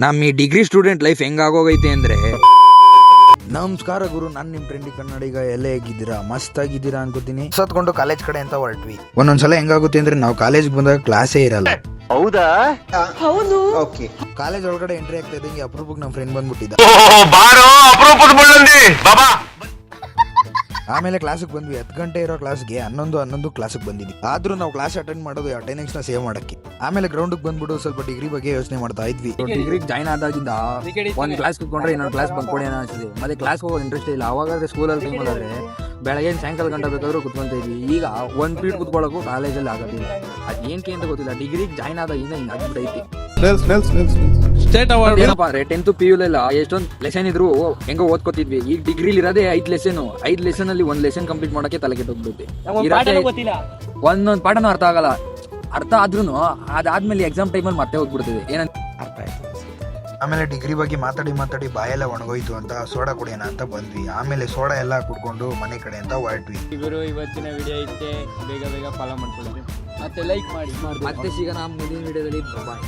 ನಮ್ಮ ಈ degree student life ಹೆಂಗಾಗೋಗೈತೆ ಅಂದ್ರೆ, ನಮಸ್ಕಾರ ಗುರು, ನಾನು ನಿಮ್ ಟ್ರೆಂಡಿ ಕನ್ನಡಿಗ. ಎಲ್ಲ ಹೇಗಿದ್ದೀರಾ? ಮಸ್ತ್ ಆಗಿದ್ದೀರಾ ಅನ್ಕೋತೀನಿ. ಸತ್ಕೊಂಡು ಕಾಲೇಜ್ ಕಡೆ ಅಂತ ಹೊರಟ್ವಿ. ಒಂದೊಂದ್ಸಲ ಹೆಂಗಾಗುತ್ತೆ ಅಂದ್ರೆ ನಾವು ಕಾಲೇಜ್ಗೆ ಬಂದಾಗ ಕ್ಲಾಸೇ ಇರಲ್ಲ. ಹೌದಾ? ಹೌದು. ಓಕೆ. ಕಾಲೇಜ್ ಒಳಗಡೆ ಎಂಟ್ರಿ ಆಗ್ತಾ ಇದ್ದಂಗೆ ಅಪರೂಪಕ್ಕೆ ನಮ್ಮ ಫ್ರೆಂಡ್ ಬಂದ್ಬಿಟ್ಟಿದ್ದ. ಆಮೇಲೆ ಕ್ಲಾಸಿಗೆ ಬಂದ್ವಿ. 10 ಗಂಟೆ ಇರೋ ಕ್ಲಾಸ್ಗೆ 11 ಕ್ಲಾಸಿಗೆ ಬಂದಿದ್ವಿ. ಆದ್ರೂ ನಾವು ಕ್ಲಾಸ್ ಅಟೆಂಡ್ ಮಾಡೋದು ಅಟೆಂಡೆನ್ಸ್ ನ ಸೇವ್ ಮಾಡಕ್ಕೆ. ಆಮೇಲೆ ಗ್ರೌಂಡ್ ಬಂದ್ಬಿಟ್ಟು ಸ್ವಲ್ಪ ಡಿಗ್ರಿ ಬಗ್ಗೆ ಯೋಚನೆ ಮಾಡ್ತಾ ಇದ್ವಿ. ಡಿಗ್ರಿಗೆ ಜಾಯ್ನ್ ಆದಾಗಿಂದ ಒಂದ್ ಕ್ಲಾಸ್ ಕುತ್ಕೊಂಡ್ರೆ ಇನ್ನೊಂದು ಕ್ಲಾಸ್ ಬಂದ್ಕೊಡಿ ಅನ್ಸುತ್ತೆ. ಮತ್ತೆ ಕ್ಲಾಸ್ ಹೋಗೋ ಇಂಟ್ರೆಸ್ಟ್ ಇಲ್ಲ. ಅವಾಗಾದ್ರೆ ಸ್ಕೂಲಲ್ಲಿ ಟೈಮ್ ಆದ್ರೆ ಬೆಳಗ್ಗೆ ಸಾಯಂಕಾಲ ಗಂಟೆ ಬೇಕಾದ್ರೂ ಕುತ್ಕೊಂತ ಇದ್ವಿ. ಈಗ ಒಂದ್ ಪೀರಿಯಡ್ ಕುತ್ಕೊಳ್ಳೋಕು ಕಾಲೇಜಲ್ಲಿ ಆಗೋದಿಲ್ಲ. ಅದೇನ್ಕೆ ಅಂತ ಗೊತ್ತಿಲ್ಲ. ಡಿಗ್ರಿಗೆ ಜಾಯ್ನ್ ಆದಾಗಿಂದ ಹಿಂಗೆ ಆಗ್ಬಿಟ್ಟೈತಿ. ಏನಪ್ಪಾ ಅಂದ್ರೆ 10th PU ಎಷ್ಟೊಂದು ಲೆಸನ್ ಇದ್ರು ಹೆಂಗೋ ಓದ್ಕೋತಿದ್ವಿ. ಈಗ ಡಿಗ್ರಿಲಿ ಇರೋದೇ 5 ಲೆಸನ್ ಅಲ್ಲಿ 1 ಲೆಸನ್ ಕಂಪ್ಲೀಟ್ ಮಾಡಕ್ಕೆ ತಲೆ ಕೆಟ್ಟೋಗ್ಬಿಡುತ್ತೆ. ಒಂದೊಂದು ಪಾಠನೂ ಅರ್ಥ ಆಗಲ್ಲ. ಅರ್ಥ ಆದ್ರೂ ಅದಾದ್ಮೇಲೆ ಎಕ್ಸಾಮ್ ಟೈಮಲ್ಲಿ ಮತ್ತೆ ಹೋಗ್ಬಿಡ್ತದೆ. ಏನಂತ ಅರ್ಥ ಆಯ್ತು. ಆಮೇಲೆ ಡಿಗ್ರಿ ಬಗ್ಗೆ ಮಾತಾಡಿ ಬಾಯೆಲ್ಲ ಒಣಗೋಯ್ತು ಅಂತ ಸೋಡಾ ಕುಡಿಯೋಣ ಅಂತ ಬಂದ್ವಿ. ಆಮೇಲೆ ಸೋಡಾ ಎಲ್ಲ ಕುಡ್ಕೊಂಡು ಮನೆ ಕಡೆ ಅಂತ ಹೊರಟ್ವಿ. ಇವರು ಇವತ್ತಿನ ವಿಡಿಯೋ ಇತ್ತೆ, ಬೇಗ ಫಾಲೋ ಮಾಡ್ಕೊಳ್ಳಿ, ಮತ್ತೆ ಲೈಕ್ ಮಾಡಿ. ಮತ್ತೆ ಸಿಗೋಣ ಮುಂದಿನ ವಿಡಿಯೋದಲ್ಲಿ. ಬಾಯ್.